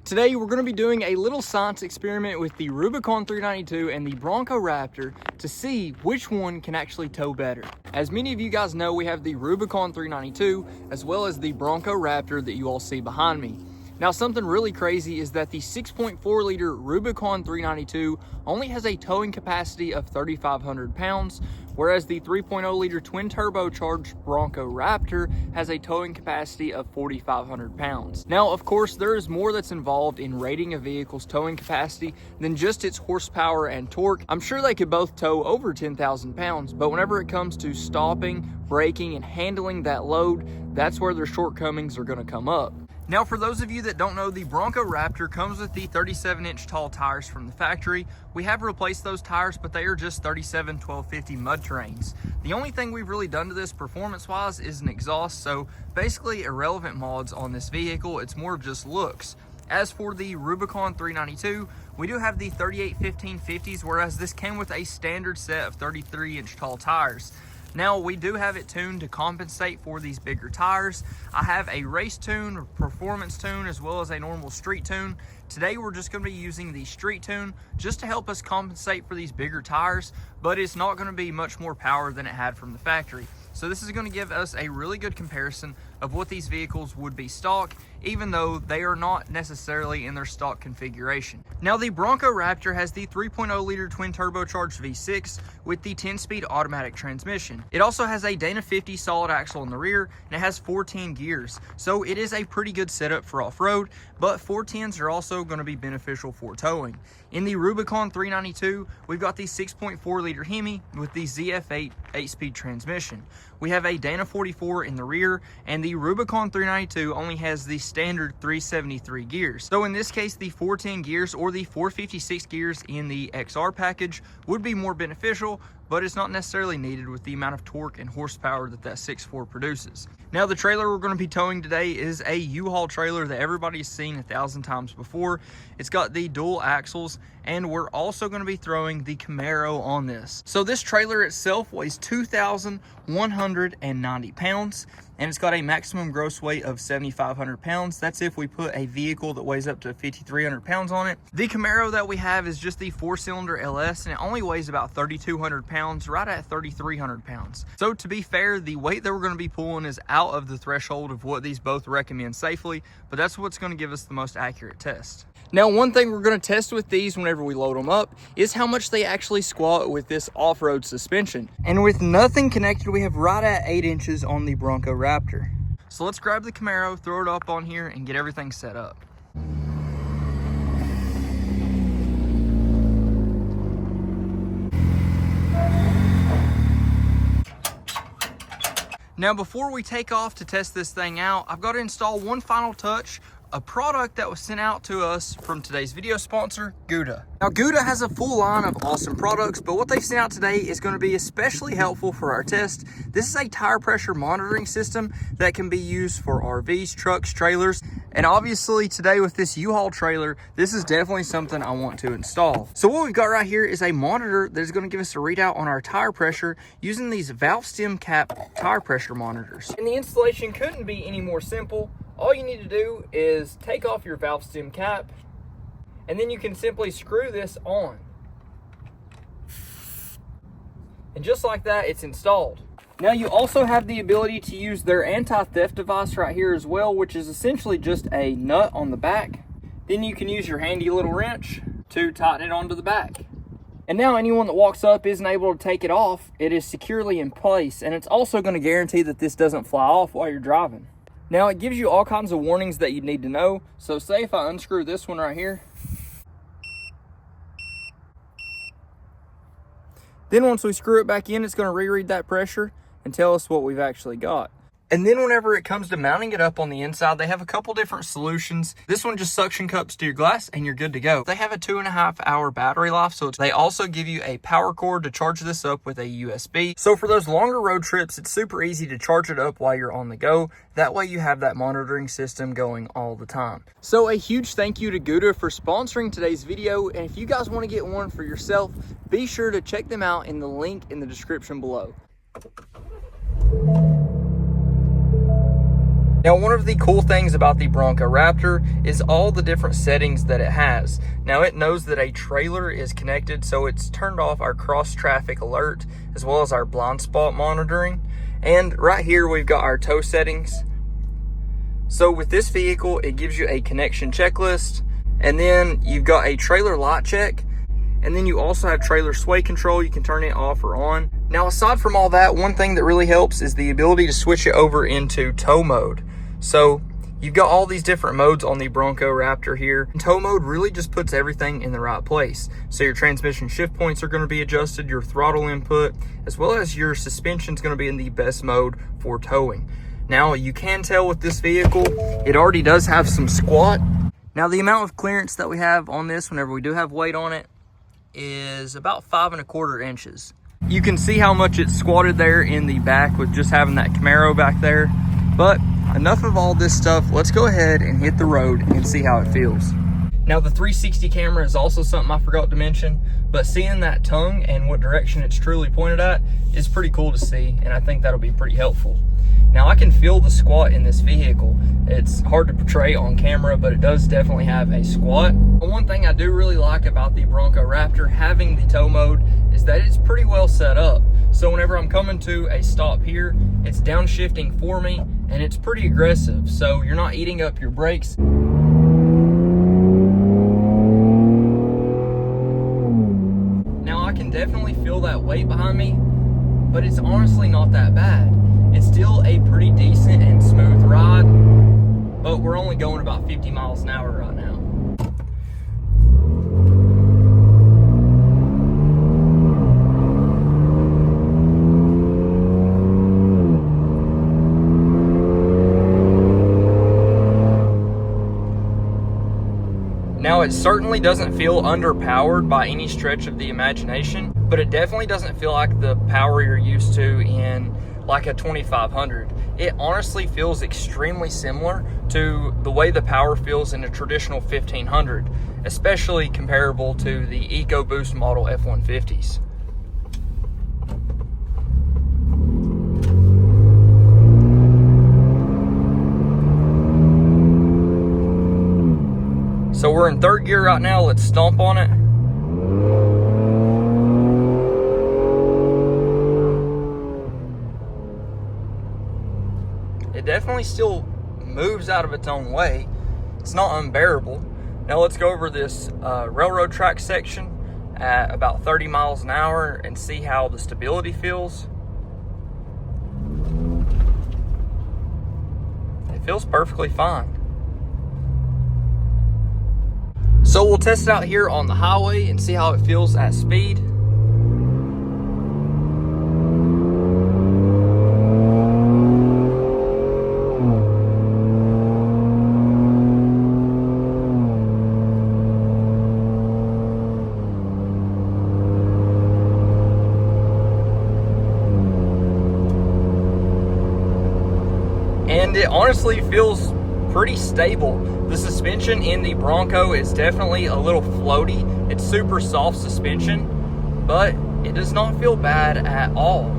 Today we're going to be doing a little science experiment with the Rubicon 392 and the Bronco Raptor to see which one can actually tow better. As many of you guys know, we have the Rubicon 392 as well as the Bronco Raptor that you all see behind me. Now, something really crazy is that the 6.4 liter Rubicon 392 only has a towing capacity of 3,500 pounds, whereas the 3.0 liter twin turbocharged Bronco Raptor has a towing capacity of 4,500 pounds. Now, of course, there is more that's involved in rating a vehicle's towing capacity than just its horsepower and torque. I'm sure they could both tow over 10,000 pounds, but whenever it comes to stopping, braking, and handling that load, that's where their shortcomings are going to come up. Now, for those of you that don't know, the Bronco Raptor comes with the 37-inch tall tires from the factory. We have replaced those tires, but they are just 37 1250 mud terrains. The only thing we've really done to this performance-wise is an exhaust, so basically irrelevant mods on this vehicle. It's more of just looks. As for the Rubicon 392, we do have the 38 1550s, whereas this came with a standard set of 33-inch tall tires. Now, we do have it tuned to compensate for these bigger tires. I have a race tune, a performance tune, as well as a normal street tune. Today, we're just going to be using the street tune just to help us compensate for these bigger tires, but it's not going to be much more power than it had from the factory. So this is going to give us a really good comparison of what these vehicles would be stock, even though they are not necessarily in their stock configuration. Now, the Bronco Raptor has the 3.0 liter twin turbocharged V6 with the 10-speed automatic transmission. It also has a Dana 50 solid axle in the rear, and it has 14 gears. So it is a pretty good setup for off-road, but 410s are also going to be beneficial for towing. In the Rubicon 392, we've got the 6.4 liter Hemi with the ZF8 8-speed transmission. We have a Dana 44 in the rear, and the Rubicon 392 only has the standard 373 gears. So in this case, the 410 gears or the 456 gears in the XR package would be more beneficial, but it's not necessarily needed with the amount of torque and horsepower that 6.4 produces. Now, the trailer we're going to be towing today is a U-Haul trailer that everybody's seen 1,000 times before. It's got the dual axles, and we're also going to be throwing the Camaro on this. So this trailer itself weighs 2,190 pounds, and it's got a maximum gross weight of 7,500 pounds. That's if we put a vehicle that weighs up to 5,300 pounds on it. The Camaro that we have is just the 4-cylinder LS, and it only weighs about 3,200 pounds, right at 3,300 pounds. So to be fair, the weight that we're going to be pulling is out of the threshold of what these both recommend safely, but that's what's going to give us the most accurate test. Now, one thing we're going to test with these whenever we load them up is how much they actually squat with this off-road suspension. And with nothing connected, we have right at 8 inches on the Bronco Raptor. So let's grab the Camaro, throw it up on here, and get everything set up. Now, before we take off to test this thing out, I've got to install one final touch, a product that was sent out to us from today's video sponsor, Gouda. Now, Gouda has a full line of awesome products, but what they sent out today is going to be especially helpful for our test. This is a tire pressure monitoring system that can be used for RVs, trucks, trailers, and obviously today with this U-Haul trailer, this is definitely something I want to install. So what we've got right here is a monitor that is going to give us a readout on our tire pressure using these valve stem cap tire pressure monitors. And the installation couldn't be any more simple. All you need to do is take off your valve stem cap, and then you can simply screw this on. And just like that, it's installed. Now, you also have the ability to use their anti-theft device right here as well, which is essentially just a nut on the back. Then you can use your handy little wrench to tighten it onto the back. And now anyone that walks up isn't able to take it off. It is securely in place, and it's also going to guarantee that this doesn't fly off while you're driving. Now, it gives you all kinds of warnings that you need to know. So say if I unscrew this one right here, then once we screw it back in, it's going to reread that pressure and tell us what we've actually got. And then whenever it comes to mounting it up on the inside, they have a couple different solutions. This one just suction cups to your glass and you're good to go. They have a 2.5-hour battery life, so they also give you a power cord to charge this up with a USB. So for those longer road trips, it's super easy to charge it up while you're on the go. That way you have that monitoring system going all the time. So a huge thank you to Gouda for sponsoring today's video. And if you guys want to get one for yourself, be sure to check them out in the link in the description below. Now, one of the cool things about the Bronco Raptor is all the different settings that it has. Now, it knows that a trailer is connected, so it's turned off our cross traffic alert as well as our blind spot monitoring. And right here, we've got our tow settings. So with this vehicle, it gives you a connection checklist, and then you've got a trailer light check, and then you also have trailer sway control. You can turn it off or on. Now, aside from all that, one thing that really helps is the ability to switch it over into tow mode. So you've got all these different modes on the Bronco Raptor here. Tow mode really just puts everything in the right place. So your transmission shift points are going to be adjusted, your throttle input, as well as your suspension is going to be in the best mode for towing. Now, you can tell with this vehicle, it already does have some squat. Now, the amount of clearance that we have on this whenever we do have weight on it is about 5 1/4 inches. You can see how much it's squatted there in the back with just having that Camaro back there. But enough of all this stuff, let's go ahead and hit the road and see how it feels. Now, the 360 camera is also something I forgot to mention, but seeing that tongue and what direction it's truly pointed at is pretty cool to see, and I think that'll be pretty helpful. Now, I can feel the squat in this vehicle. It's hard to portray on camera, but it does definitely have a squat. One thing I do really like about the Bronco Raptor having the tow mode is that it's pretty well set up. So whenever I'm coming to a stop here, it's downshifting for me, and it's pretty aggressive, so you're not eating up your brakes. Now, I can definitely feel that weight behind me, but it's honestly not that bad. It's still a pretty decent and smooth ride, but we're only going about 50 miles an hour right now. Now, it certainly doesn't feel underpowered by any stretch of the imagination, but it definitely doesn't feel like the power you're used to in like a 2500. It honestly feels extremely similar to the way the power feels in a traditional 1500, especially comparable to the EcoBoost model F-150s. So we're in third gear right now. Let's stomp on it. It definitely still moves out of its own way. It's not unbearable. Now let's go over this railroad track section at about 30 miles an hour and see how the stability feels. It feels perfectly fine. So we'll test it out here on the highway and see how it feels at speed. And it honestly feels pretty stable. The suspension in the Bronco is definitely a little floaty. It's super soft suspension, but it does not feel bad at all.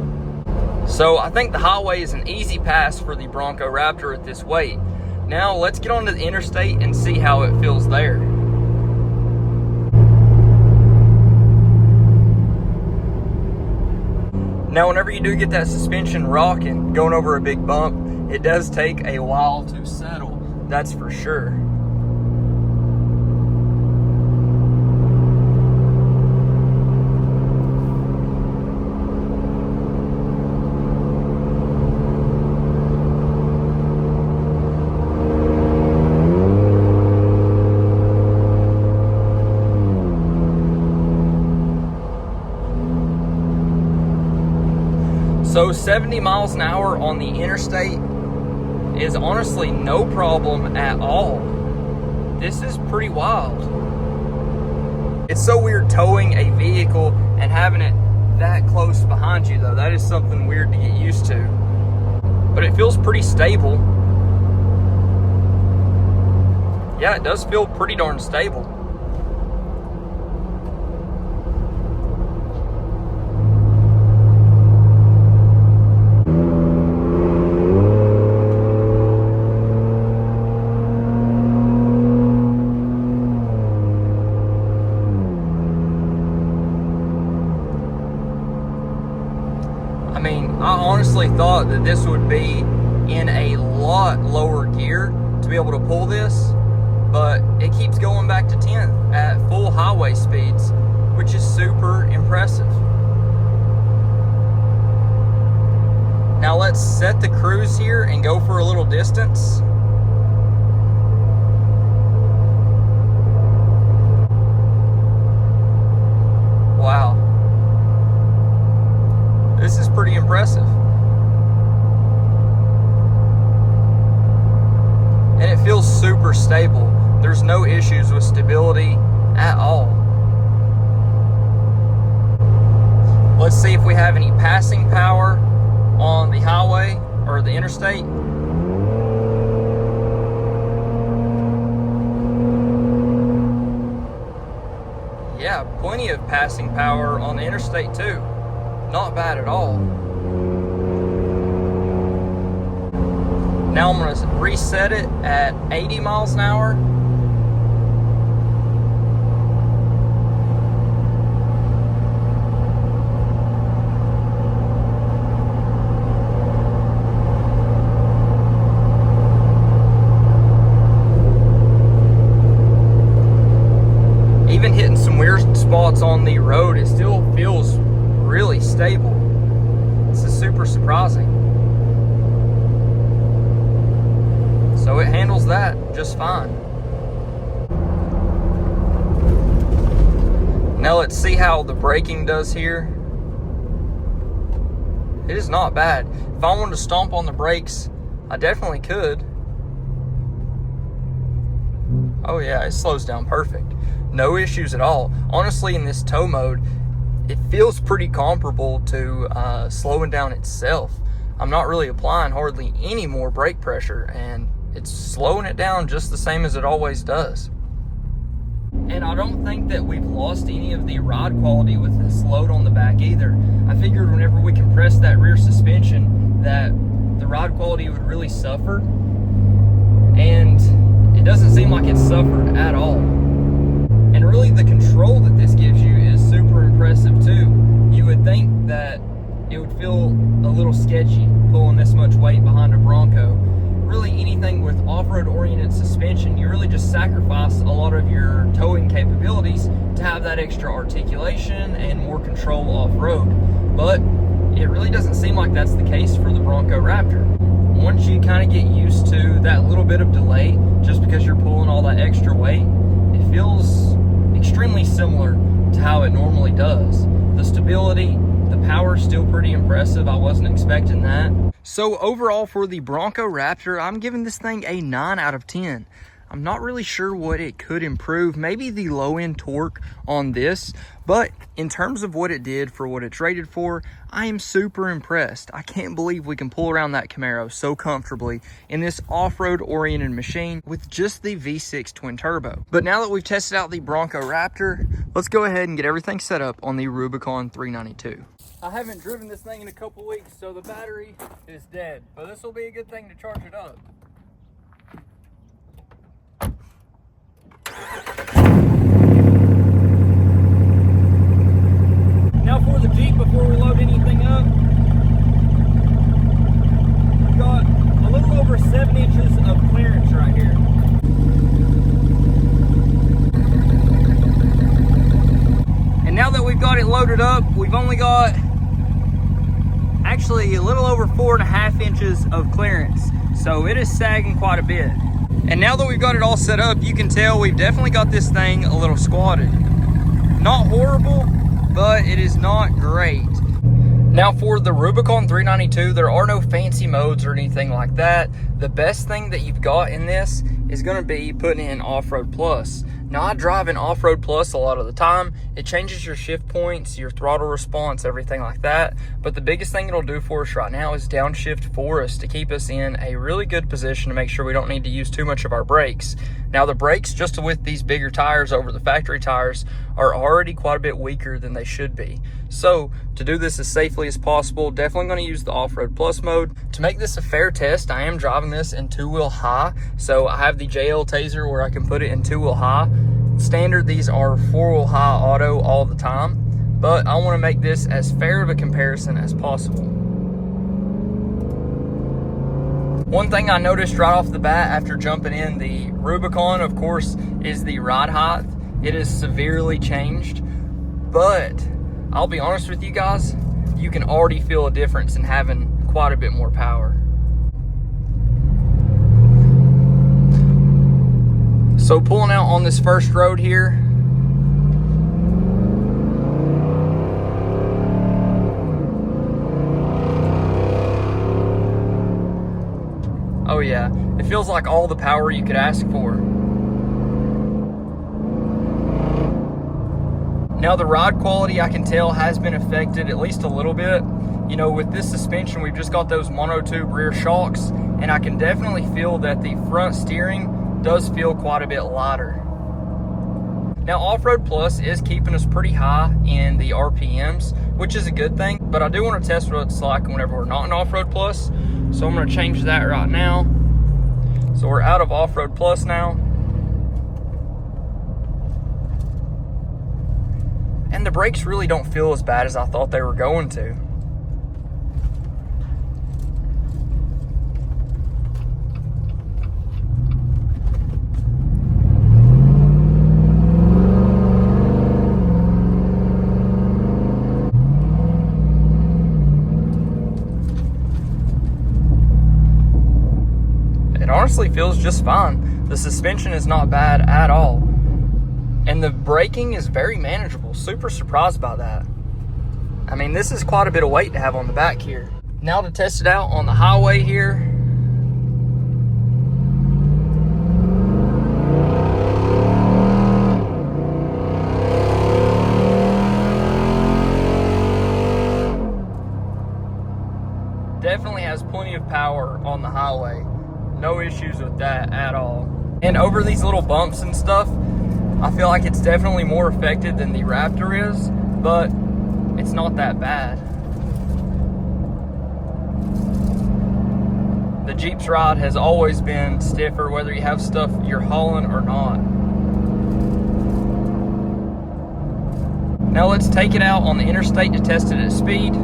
So I think the highway is an easy pass for the Bronco Raptor at this weight. Now let's get onto the interstate and see how it feels there. Now, whenever you do get that suspension rocking, going over a big bump, it does take a while to settle, that's for sure. So 70 miles an hour on the interstate is honestly no problem at all. This is pretty wild. It's so weird towing a vehicle and having it that close behind you though. That is something weird to get used to. But it feels pretty stable. Yeah, it does feel pretty darn stable. honestly thought that this would be in a lot lower gear to be able to pull this, but it keeps going back to 10th at full highway speeds, which is super impressive. Now let's set the cruise here and go for a little distance. Wow. This is pretty impressive. And it feels super stable. There's no issues with stability at all. Let's see if we have any passing power on the highway or the interstate. Yeah, plenty of passing power on the interstate too. Not bad at all. Now I'm going to reset it at 80 miles an hour. Even hitting some weird spots on the road, it still feels really stable. This is super surprising. So it handles that just fine. Now let's see how the braking does here. It is not bad. If I wanted to stomp on the brakes, I definitely could. Oh yeah, it slows down perfect. No issues at all. Honestly, in this tow mode, it feels pretty comparable to slowing down itself. I'm not really applying hardly any more brake pressure, and it's slowing it down just the same as it always does. And I don't think that we've lost any of the ride quality with this load on the back either. I figured whenever we compress that rear suspension that the ride quality would really suffer, and it doesn't seem like it's suffered at all. And really the control that this gives you is super impressive too. You would think that it would feel a little sketchy pulling this much weight behind a Bronco. Really anything with off-road oriented suspension, you really just sacrifice a lot of your towing capabilities to have that extra articulation and more control off-road. But it really doesn't seem like that's the case for the Bronco Raptor. Once you kind of get used to that little bit of delay, just because you're pulling all that extra weight, it feels extremely similar to how it normally does. The stability, the power is still pretty impressive. I wasn't expecting that. So overall for the Bronco Raptor, I'm giving this thing a 9 out of 10. I'm not really sure what it could improve, maybe the low end torque on this, but in terms of what it did for what it's rated for, I am super impressed. I can't believe we can pull around that Camaro so comfortably in this off-road oriented machine with just the V6 twin turbo. But now that we've tested out the Bronco Raptor, let's go ahead and get everything set up on the Rubicon 392. I haven't driven this thing in a couple weeks, so the battery is dead, but this will be a good thing to charge it up. Now for the Jeep, before we load anything up, we've got a little over 7 inches of clearance right here. And now that we've got it loaded up, we've only got actually a little over 4.5 inches of clearance. So it is sagging quite a bit. And now that we've got it all set up, you can tell we've definitely got this thing a little squatted. Not horrible, but it is not great. Now for the Rubicon 392, there are no fancy modes or anything like that. The best thing that you've got in this is going to be putting in Off-Road Plus. Now I drive in Off-Road Plus a lot of the time. It changes your shift points, your throttle response, everything like that. But the biggest thing it'll do for us right now is downshift for us to keep us in a really good position to make sure we don't need to use too much of our brakes. Now the brakes, just with these bigger tires over the factory tires, are already quite a bit weaker than they should be. So to do this as safely as possible, definitely going to use the Off-Road Plus mode. To make this a fair test, I am driving this in 2-wheel high. So I have the JL Taser where I can put it in 2-wheel high. Standard, these are 4-wheel high auto all the time, but I want to make this as fair of a comparison as possible. One thing I noticed right off the bat after jumping in the Rubicon, of course, is the ride height. It is severely changed, but I'll be honest with you guys, you can already feel a difference in having quite a bit more power. So pulling out on this first road here, oh yeah, it feels like all the power you could ask for. Now the ride quality, I can tell, has been affected at least a little bit. You know, with this suspension, we've just got those monotube rear shocks, and I can definitely feel that the front steering does feel quite a bit lighter. Now Off-Road Plus is keeping us pretty high in the RPMs, which is a good thing, but I do want to test what it's like whenever we're not in Off-Road Plus. So I'm going to change that right now. So we're out of Off-Road Plus now. And the brakes really don't feel as bad as I thought they were going to. It honestly feels just fine. The suspension is not bad at all. And the braking is very manageable. Super surprised by that. I mean, this is quite a bit of weight to have on the back here. Now to test it out on the highway here. Definitely has plenty of power on the highway. No issues with that at all. And over these little bumps and stuff, I feel like it's definitely more affected than the Raptor is, but it's not that bad. The Jeep's ride has always been stiffer, whether you have stuff you're hauling or not. Now let's take it out on the interstate to test it at speed.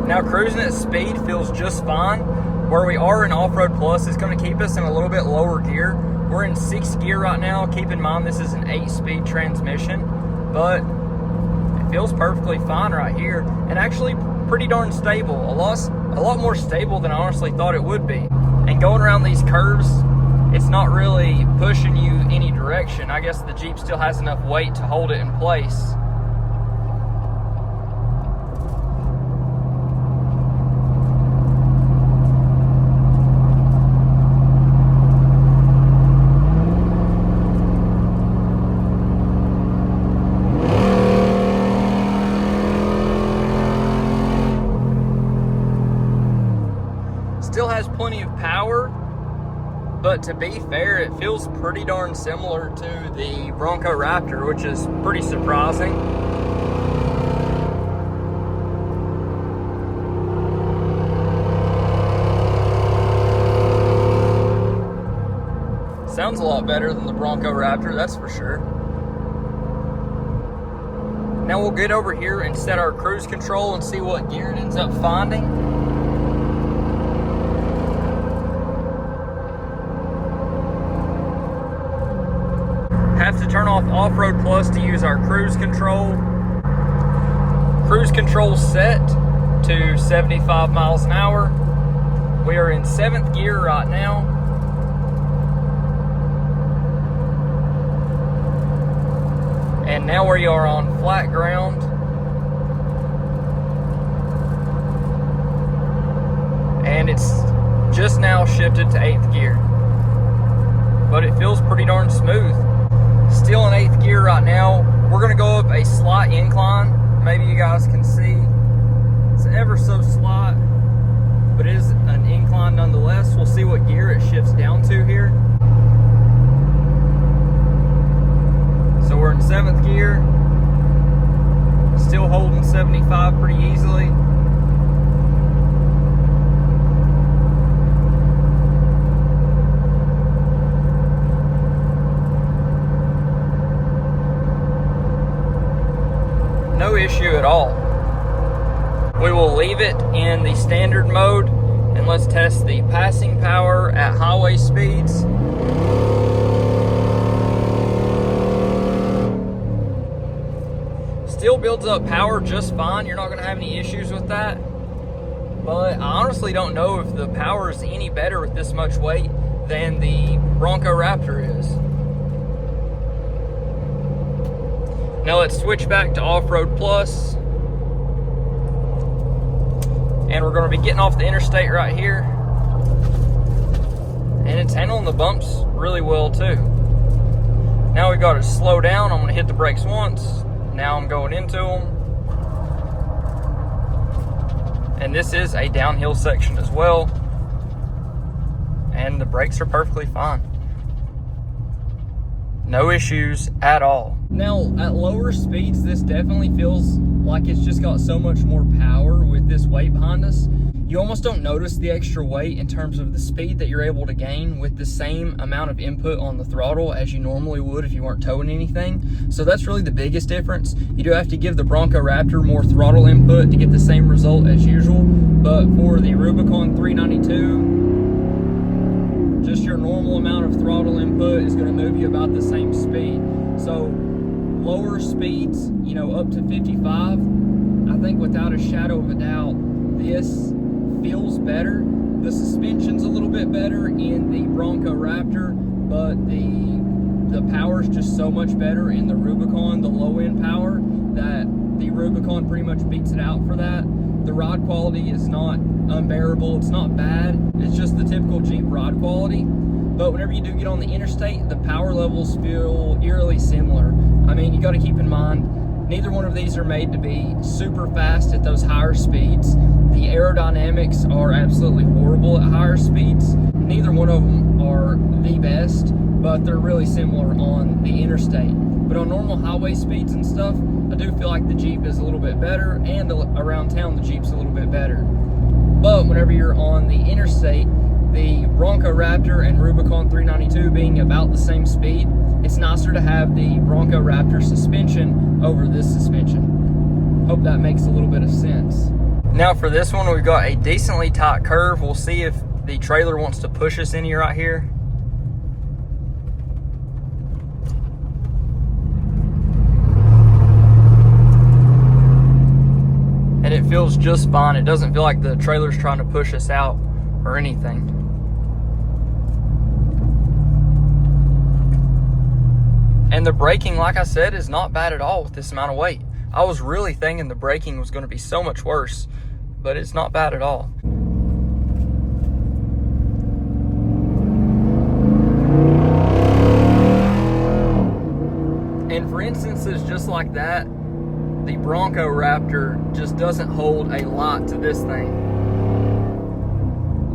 Now cruising at speed feels just fine. Where we are in Off-Road Plus is going to keep us in a little bit lower gear. We're in 6th gear right now. Keep in mind this is an 8-speed transmission, but it feels perfectly fine right here, and actually pretty darn stable. A lot more stable than I honestly thought it would be. And going around these curves, it's not really pushing you any direction. I guess the Jeep still has enough weight to hold it in place. Still has plenty of power, but to be fair, it feels pretty darn similar to the Bronco Raptor, which is pretty surprising. Sounds a lot better than the Bronco Raptor, that's for sure. Now we'll get over here and set our cruise control and see what gear it ends up finding. Have to turn off Off-Road Plus to use our cruise control. Cruise control set to 75 miles an hour. We are in 7th gear right now. And now we are on flat ground. And it's just now shifted to 8th gear, but it feels pretty darn smooth. Still in 8th gear right now. We're gonna go up a slight incline. Maybe you guys can see. It's ever so slight, but it is an incline nonetheless. We'll see what gear it shifts down to here. So we're in 7th gear. Still holding 75 pretty easily. No issue at all. We will leave it in the standard mode and let's test the passing power at highway speeds. Still builds up power just fine. You're not going to have any issues with that. But I honestly don't know if the power is any better with this much weight than the Bronco Raptor is. Now let's switch back to Off-Road Plus. And we're going to be getting off the interstate right here. And it's handling the bumps really well too. Now we've got to slow down. I'm going to hit the brakes once. Now I'm going into them. And this is a downhill section as well. And the brakes are perfectly fine. No issues at all. Now, at lower speeds, this definitely feels like it's just got so much more power with this weight behind us. You almost don't notice the extra weight in terms of the speed that you're able to gain with the same amount of input on the throttle as you normally would if you weren't towing anything. So that's really the biggest difference. You do have to give the Bronco Raptor more throttle input to get the same result as usual. But for the Rubicon 392, just your normal amount of throttle input is going to move you about the same speed. So lower speeds, you know, up to 55, I think without a shadow of a doubt, this feels better. The suspension's a little bit better in the Bronco Raptor, but the power's just so much better in the Rubicon, the low end power, that the Rubicon pretty much beats it out for that. The ride quality is not unbearable, it's not bad, it's just the typical Jeep ride quality. But whenever you do get on the interstate, the power levels feel eerily similar. I mean, you got to keep in mind, neither one of these are made to be super fast at those higher speeds. The aerodynamics are absolutely horrible at higher speeds. Neither one of them are the best, but they're really similar on the interstate. But on normal highway speeds and stuff, I do feel like the Jeep is a little bit better, and around town the Jeep's a little bit better. But whenever you're on the interstate, the Bronco Raptor and Rubicon 392 being about the same speed, it's nicer to have the Bronco Raptor suspension over this suspension. Hope that makes a little bit of sense. Now for this one, we've got a decently tight curve. We'll see if the trailer wants to push us in here right here. And it feels just fine. It doesn't feel like the trailer's trying to push us out or anything. And the braking, like I said, is not bad at all with this amount of weight. I was really thinking the braking was going to be so much worse, but it's not bad at all. And for instances just like that, the Bronco Raptor just doesn't hold a lot to this thing.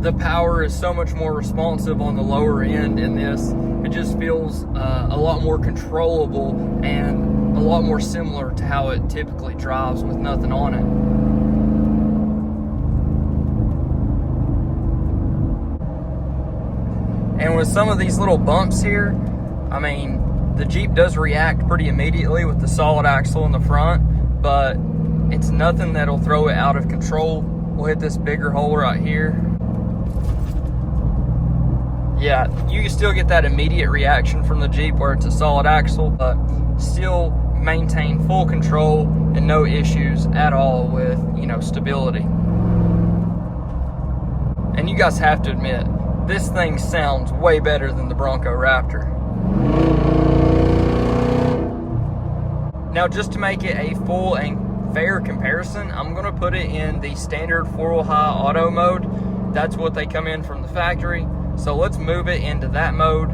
The power is so much more responsive on the lower end in this. It just feels a lot more controllable and a lot more similar to how it typically drives with nothing on it. And with some of these little bumps here, I mean, the Jeep does react pretty immediately with the solid axle in the front, but it's nothing that'll throw it out of control. We'll hit this bigger hole right here. Yeah, you can still get that immediate reaction from the Jeep where it's a solid axle, but still maintain full control and no issues at all with, you know, stability. And you guys have to admit, this thing sounds way better than the Bronco Raptor. Now, just to make it a full and fair comparison, I'm going to put it in the standard 4-wheel high auto mode. That's what they come in from the factory. So let's move it into that mode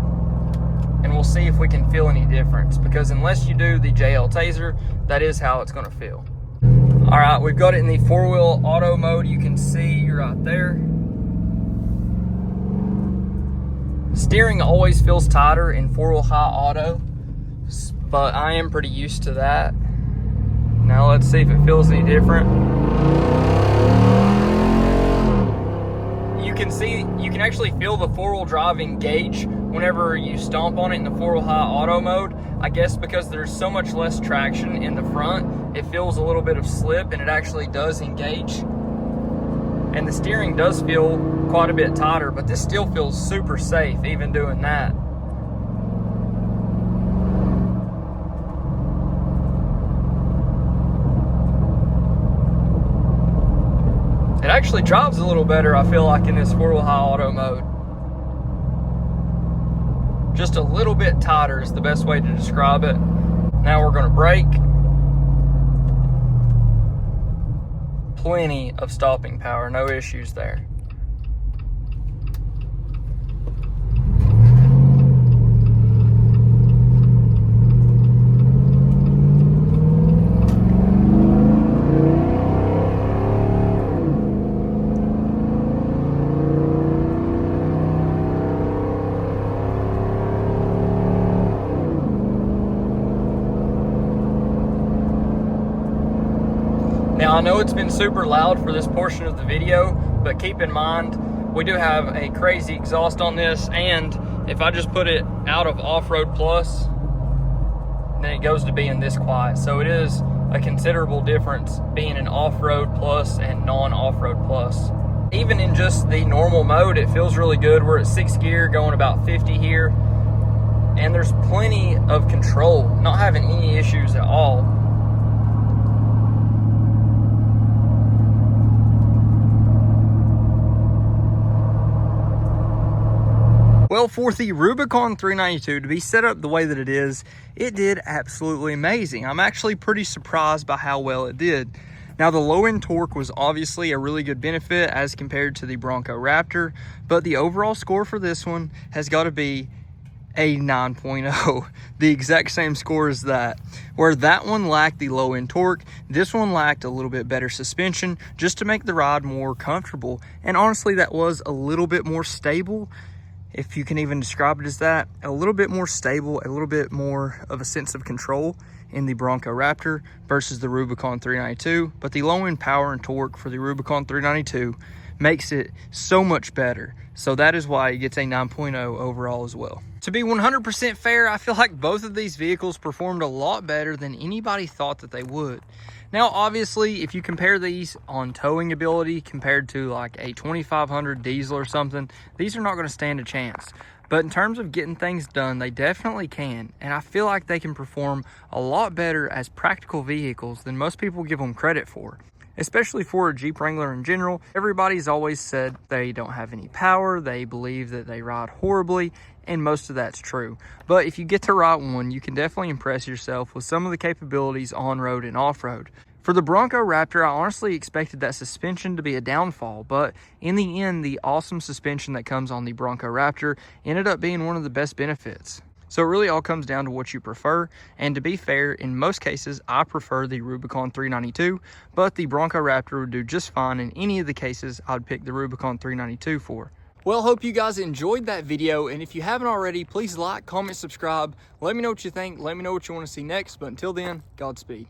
and we'll see if we can feel any difference, because unless you do the JL Taser, that is how it's gonna feel. All right, we've got it in the 4-wheel auto mode. You can see right there. Steering always feels tighter in 4-wheel high auto, but I am pretty used to that. Now let's see if it feels any different. You can actually feel the 4-wheel drive engage whenever you stomp on it in the 4-wheel high auto mode. I guess because there's so much less traction in the front, it feels a little bit of slip, and it actually does engage. And the steering does feel quite a bit tighter, but this still feels super safe even doing that. It actually drives a little better, I feel like, in this 4-wheel high auto mode. Just a little bit tighter is the best way to describe it. Now we're gonna brake. Plenty of stopping power, no issues there. Now I know it's been super loud for this portion of the video, but keep in mind, we do have a crazy exhaust on this, and if I just put it out of off-road plus, then it goes to being this quiet. So it is a considerable difference being an off-road plus and non-off-road plus. Even in just the normal mode, it feels really good. We're at 6th gear, going about 50 here, and there's plenty of control, not having any issues at all. Well, for the Rubicon 392 to be set up the way that it is, it did absolutely amazing. I'm actually pretty surprised by how well it did. Now, the low end torque was obviously a really good benefit as compared to the Bronco Raptor, but the overall score for this one has got to be a 9.0, the exact same score as that. Where that one lacked the low end torque, this one lacked a little bit better suspension just to make the ride more comfortable. And honestly, that was a little bit more stable, if you can even describe it as that. A little bit more stable, a little bit more of a sense of control in the Bronco Raptor versus the Rubicon 392. But the low end power and torque for the Rubicon 392 makes it so much better. So that is why it gets a 9.0 overall as well. To be 100% fair, I feel like both of these vehicles performed a lot better than anybody thought that they would. Now, obviously, if you compare these on towing ability compared to like a 2500 diesel or something, these are not going to stand a chance. But in terms of getting things done, they definitely can. And I feel like they can perform a lot better as practical vehicles than most people give them credit for. Especially for a Jeep Wrangler in general. Everybody's always said they don't have any power, they believe that they ride horribly, and most of that's true. But if you get to ride one, you can definitely impress yourself with some of the capabilities on-road and off-road. For the Bronco Raptor, I honestly expected that suspension to be a downfall, but in the end, the awesome suspension that comes on the Bronco Raptor ended up being one of the best benefits. So it really all comes down to what you prefer, and to be fair, in most cases, I prefer the Rubicon 392, but the Bronco Raptor would do just fine in any of the cases I'd pick the Rubicon 392 for. Well, hope you guys enjoyed that video, and if you haven't already, please like, comment, subscribe, let me know what you think, let me know what you want to see next, but until then, Godspeed.